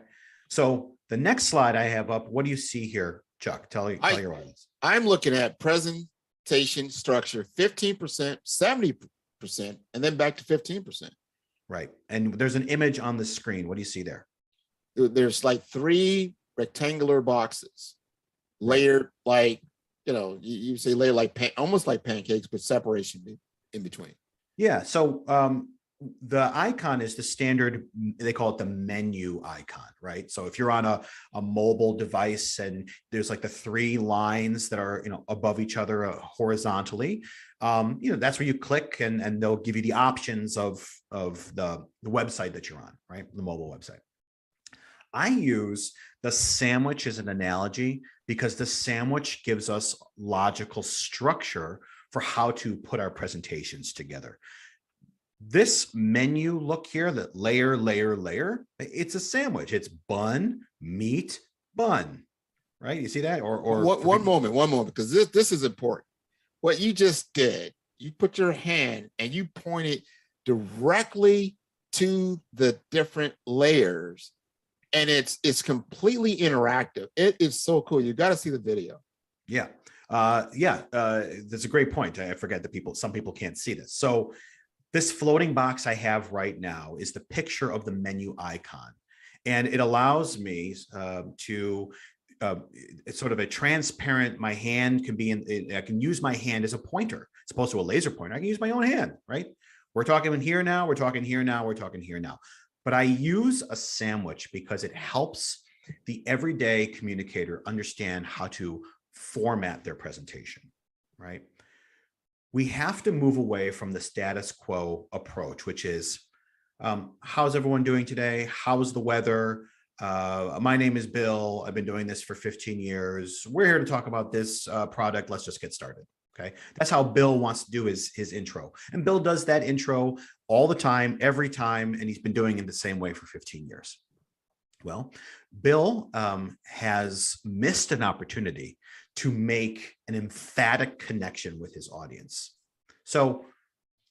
So the next slide I have up, what do you see here, Chuck? Tell your audience. I'm looking at presentation structure, 15%, 70%, and then back to 15%. Right. And there's an image on the screen. What do you see there? There's like 3 rectangular boxes layered like, you say layer like almost like pancakes, but separation in between. Yeah. So the icon is the standard, they call it the menu icon, right? So if you're on a mobile device and there's like the 3 lines that are, above each other horizontally, that's where you click and they'll give you the options of the website that you're on, right? The mobile website. I use the sandwich as an analogy because the sandwich gives us logical structure for how to put our presentations together. This menu look here, that layer, it's a sandwich. It's bun, meat, bun, right? You see that? Or one moment, because this is important. What you just did, you put your hand and you pointed directly to the different layers. And it's completely interactive. It is so cool. You got to see the video. Yeah. That's a great point. I forget that some people can't see this. So this floating box I have right now is the picture of the menu icon. And it allows me to, it's sort of a transparent, my hand can be I can use my hand as a pointer, as opposed to a laser pointer. I can use my own hand, right? We're talking here now, we're talking here now, we're talking here now. But I use a sandwich because it helps the everyday communicator understand how to format their presentation, right? We have to move away from the status quo approach, which is, how's everyone doing today? How's the weather? My name is Bill. I've been doing this for 15 years. We're here to talk about this product. Let's just get started. Okay. That's how Bill wants to do his intro. And Bill does that intro all the time, every time. And he's been doing it the same way for 15 years. Well, Bill has missed an opportunity to make an emphatic connection with his audience. So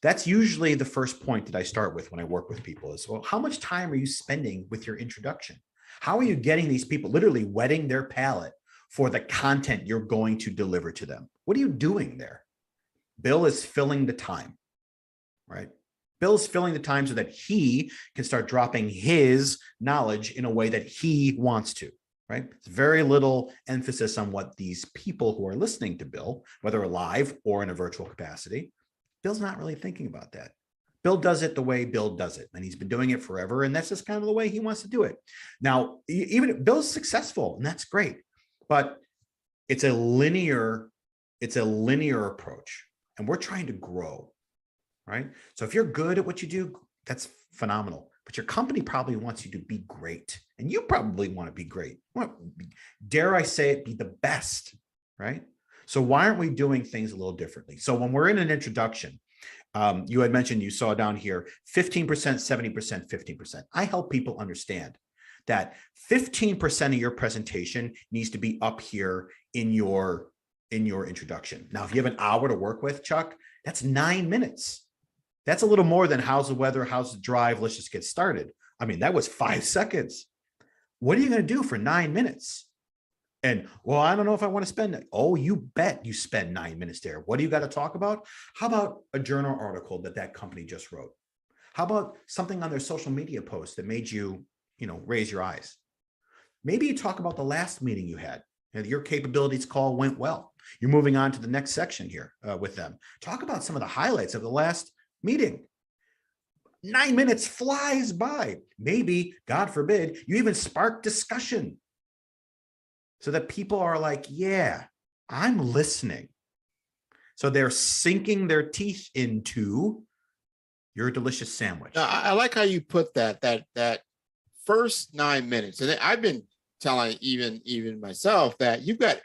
that's usually the first point that I start with when I work with people is, well, how much time are you spending with your introduction? How are you getting these people literally wetting their palate for the content you're going to deliver to them? What are you doing there? Bill is filling the time, right? Bill's filling the time so that he can start dropping his knowledge in a way that he wants to, right? It's very little emphasis on what these people who are listening to Bill, whether live or in a virtual capacity, Bill's not really thinking about that. Bill does it the way Bill does it, and he's been doing it forever, and that's just kind of the way he wants to do it. Now, even Bill's successful, and that's great, but it's a linear approach, and we're trying to grow, right? So if you're good at what you do, that's phenomenal, but your company probably wants you to be great, and you probably want to be great. Dare I say it, be the best, right? So why aren't we doing things a little differently? So when we're in an introduction, you had mentioned, you saw down here, 15%, 70%, 15%. I help people understand that 15% of your presentation needs to be up here in your introduction. Now, if you have an hour to work with, Chuck, that's 9 minutes. That's a little more than how's the weather, how's the drive, let's just get started. I mean, that was 5 seconds. What are you going to do for 9 minutes? And, well, I don't know if I want to spend it. Oh, you bet you spend 9 minutes there. What do you got to talk about? How about a journal article that company just wrote? How about something on their social media post that made you, raise your eyes? Maybe you talk about the last meeting you had. Your capabilities call went well. You're moving on to the next section here with them. Talk about some of the highlights of the last meeting. 9 minutes flies by. Maybe, God forbid, you even spark discussion so that people are like, yeah, I'm listening. So they're sinking their teeth into your delicious sandwich. Now, I like how you put that first 9 minutes. And I've been telling even myself that you've got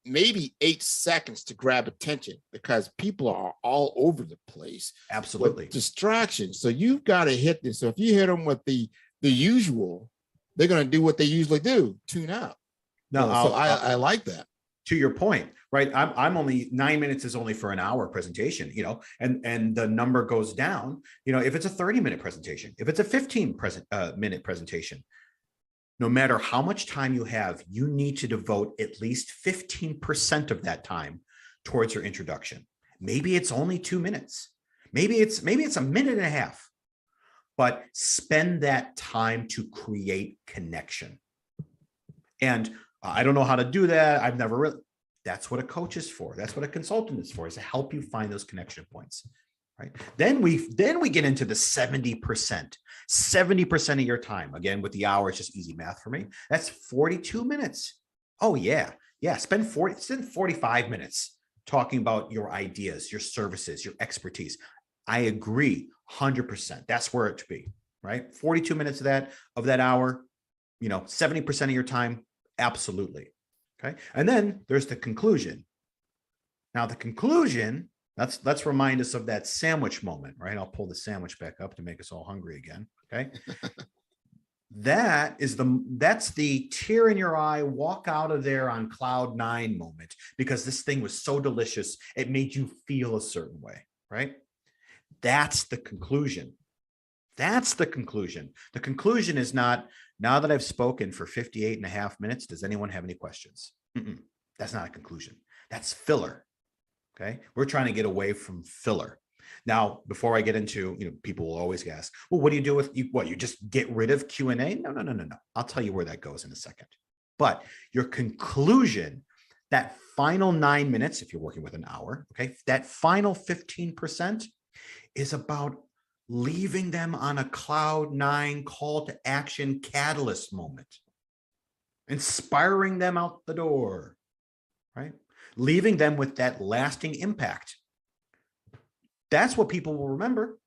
maybe 8 seconds to grab attention because people are all over the place. Absolutely. With distractions. So you've got to hit this. So if you hit them with the usual, they're going to do what they usually do, tune out. No, so I like that. To your point, right? I'm only 9 minutes is only for an hour presentation, and the number goes down, if it's a 30-minute presentation, if it's a 15-minute presentation, no matter how much time you have, you need to devote at least 15% of that time towards your introduction. Maybe it's only 2 minutes. Maybe it's a minute and a half, but spend that time to create connection. And I don't know how to do that. I've never really, that's what a coach is for. That's what a consultant is for, is to help you find those connection points, right? Then we get into the 70% of your time. Again, with the hour, it's just easy math for me. That's 42 minutes. Oh yeah. Spend 45 minutes talking about your ideas, your services, your expertise. I agree 100%. That's where it should be, right? 42 minutes of that hour, 70% of your time. Absolutely. Okay. And then there's the conclusion. Now the conclusion, let's remind us of that sandwich moment, right? I'll pull the sandwich back up to make us all hungry again. Okay. That's the tear in your eye, walk out of there on cloud 9 moment, because this thing was so delicious. It made you feel a certain way, right? That's the conclusion. That's the conclusion. The conclusion is not, now that I've spoken for 58.5 minutes, does anyone have any questions? That's not a conclusion. That's filler. Okay. We're trying to get away from filler. Now, before I get into, people will always ask, well, what do you do with you just get rid of Q&A? No. I'll tell you where that goes in a second. But your conclusion, that final 9 minutes, if you're working with an hour, okay, that final 15% is about leaving them on a cloud nine call to action catalyst moment, inspiring them out the door, right? Leaving them with that lasting impact. That's what people will remember.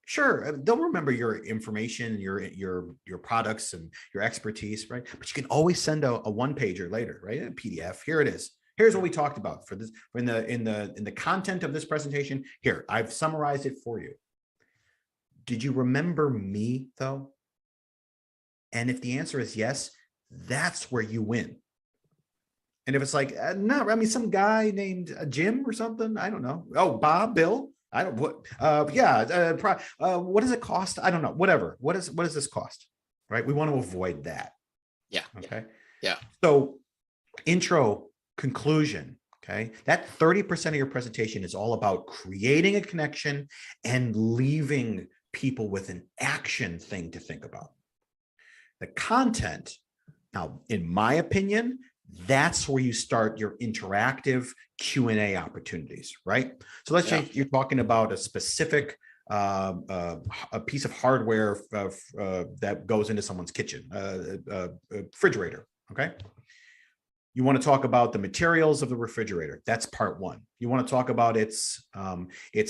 Sure, they'll remember your information, your products and your expertise, right? But you can always send a one pager later, right? A PDF. Here it is. Here's what we talked about for this in the content of this presentation. Here, I've summarized it for you. Did you remember me though? And if the answer is yes, that's where you win. And if it's like, no, I mean, some guy named Jim or something, I don't know. Oh, Bob, Bill. I don't what what does it cost? I don't know. Whatever. What does this cost? Right? We want to avoid that. Yeah. Okay. Yeah. So intro, conclusion. Okay. That 30% of your presentation is all about creating a connection and leaving people with an action thing to think about. The content, now, in my opinion, that's where you start your interactive Q&A opportunities, right? So let's say you're talking about a specific a piece of hardware that goes into someone's kitchen, a refrigerator, okay? You want to talk about the materials of the refrigerator. That's part one. You want to talk about its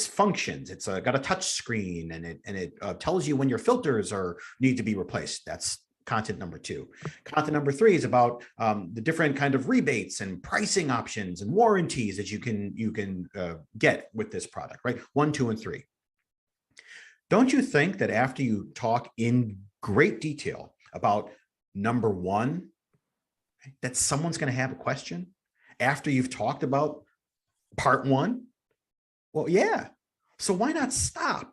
functions. It's got a touch screen and it tells you when your filters need to be replaced. That's content number two. Content number three is about the different kind of rebates and pricing options and warranties that you can get with this product, right? 1, 2, and 3. Don't you think that after you talk in great detail about number one, that someone's going to have a question after you've talked about part one? Well, yeah. So why not stop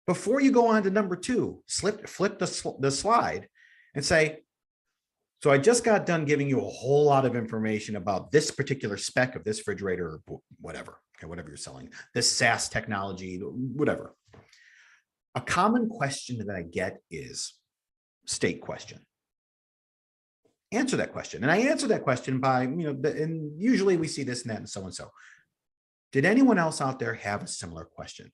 before you go on to number two? Flip the slide and say, so I just got done giving you a whole lot of information about this particular spec of this refrigerator or whatever, okay, whatever you're selling, this SaaS technology, whatever. A common question that I get is state question. Answer that question. And I answer that question by, and usually we see this and that and so and so. Did anyone else out there have a similar question?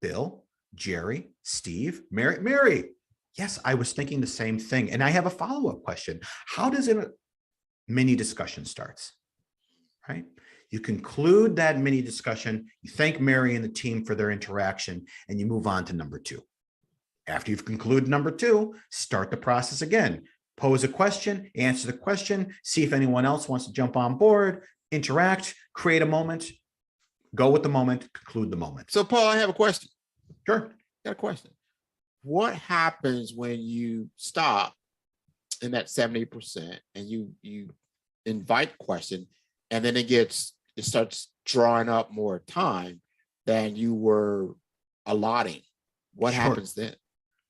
Bill, Jerry, Steve, Mary. Yes, I was thinking the same thing. And I have a follow-up question. How does a mini discussion starts? Right? You conclude that mini discussion, you thank Mary and the team for their interaction, and you move on to number two. After you've concluded number two, start the process again. Pose a question, answer the question, see if anyone else wants to jump on board, interact, create a moment, go with the moment, conclude the moment. So, Paul, I have a question. Sure. Got a question. What happens when you stop in that 70% and you invite question, and then it starts drawing up more time than you were allotting? What happens then?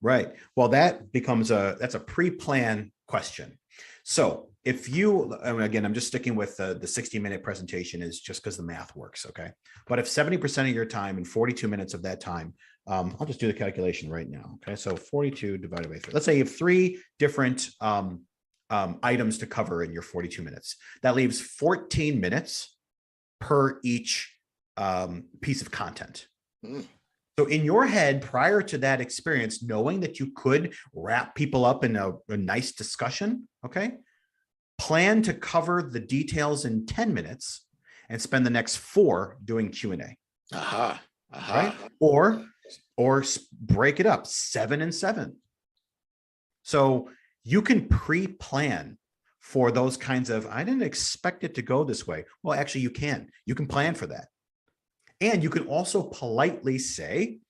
Right. Well, that's a pre-planned question. So if you, again, I'm just sticking with the 60-minute presentation is just because the math works. Okay. But if 70% of your time and 42 minutes of that time, I'll just do the calculation right now. Okay. So 42 divided by 3. Let's say you have 3 different items to cover in your 42 minutes. That leaves 14 minutes per each piece of content. So in your head, prior to that experience, knowing that you could wrap people up in a nice discussion, okay, plan to cover the details in 10 minutes and spend the next 4 doing Q&A. Right? Or break it up 7 and 7. So you can pre-plan for those kinds of, I didn't expect it to go this way. Well, actually you can plan for that. And you can also politely say,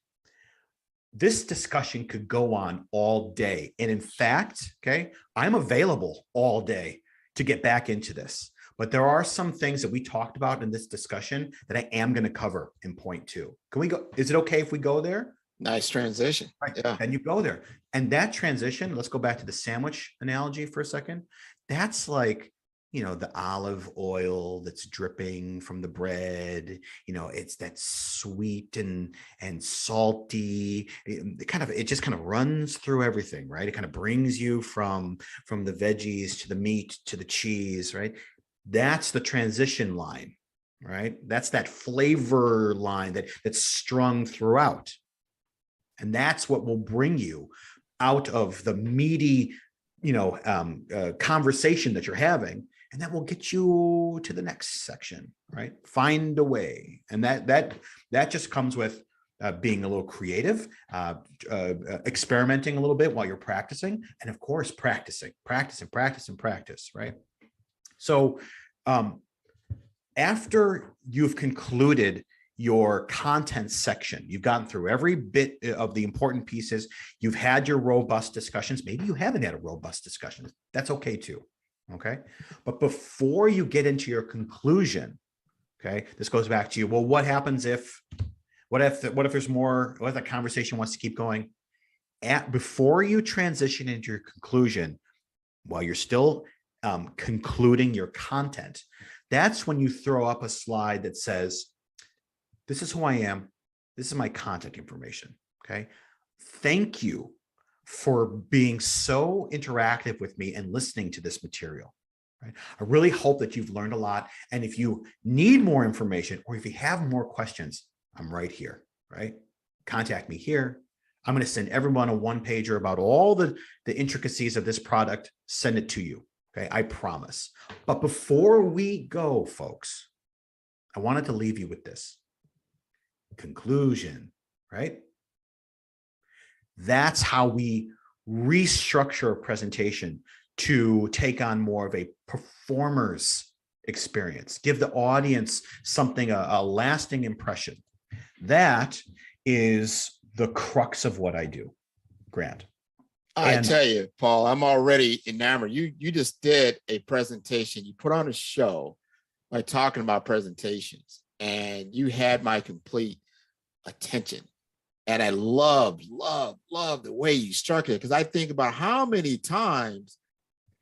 this discussion could go on all day. And in fact, okay, I'm available all day to get back into this. But there are some things that we talked about in this discussion that I am going to cover in point 2. Can we go? Is it okay if we go there? Nice transition. Right. Yeah. And you go there. And that transition, let's go back to the sandwich analogy for a second. That's like, the olive oil that's dripping from the bread, it's that sweet and salty. It just kind of runs through everything, right? It kind of brings you from the veggies to the meat to the cheese, right? That's the transition line, right? That's that flavor line that's strung throughout. And that's what will bring you out of the meaty, conversation that you're having. And that will get you to the next section, right? Find a way. And that just comes with being a little creative, experimenting a little bit while you're practicing. And of course, practice, right? So after you've concluded your content section, you've gotten through every bit of the important pieces, you've had your robust discussions. Maybe you haven't had a robust discussion. That's okay too. Okay. But before you get into your conclusion, okay, this goes back to you. Well, what happens what if there's more, what if the conversation wants to keep going? Before you transition into your conclusion, while you're still concluding your content, that's when you throw up a slide that says, this is who I am. This is my contact information. Okay. Thank you for being so interactive with me and listening to this material. Right? I really hope that you've learned a lot. And if you need more information or if you have more questions, I'm right here, right? Contact me here. I'm going to send everyone a one-pager about all the intricacies of this product. Send it to you. Okay. I promise. But before we go, folks, I wanted to leave you with this conclusion, right? That's how we restructure a presentation to take on more of a performer's experience, give the audience something, a lasting impression. That is the crux of what I do, Grant. I tell you, Paul, I'm already enamored. You just did a presentation. You put on a show by talking about presentations, and you had my complete attention. And I love the way you structured it, because I think about how many times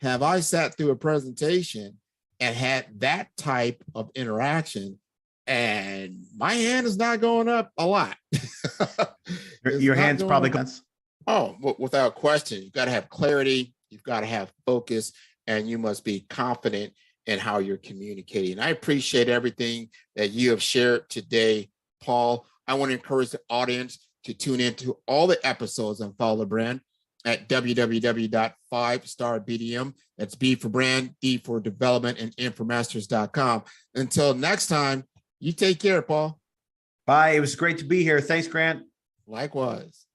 have I sat through a presentation and had that type of interaction, and my hand is not going up a lot. Your hand's probably gone. Oh, without question. You've got to have clarity. You've got to have focus, and you must be confident in how you're communicating. I appreciate everything that you have shared today, Paul. I want to encourage the audience to tune into all the episodes on Follow the Brand at www.5starbdm. That's B for brand, D for development, and M for masters.com. Until next time, you take care, Paul. Bye. It was great to be here. Thanks, Grant. Likewise.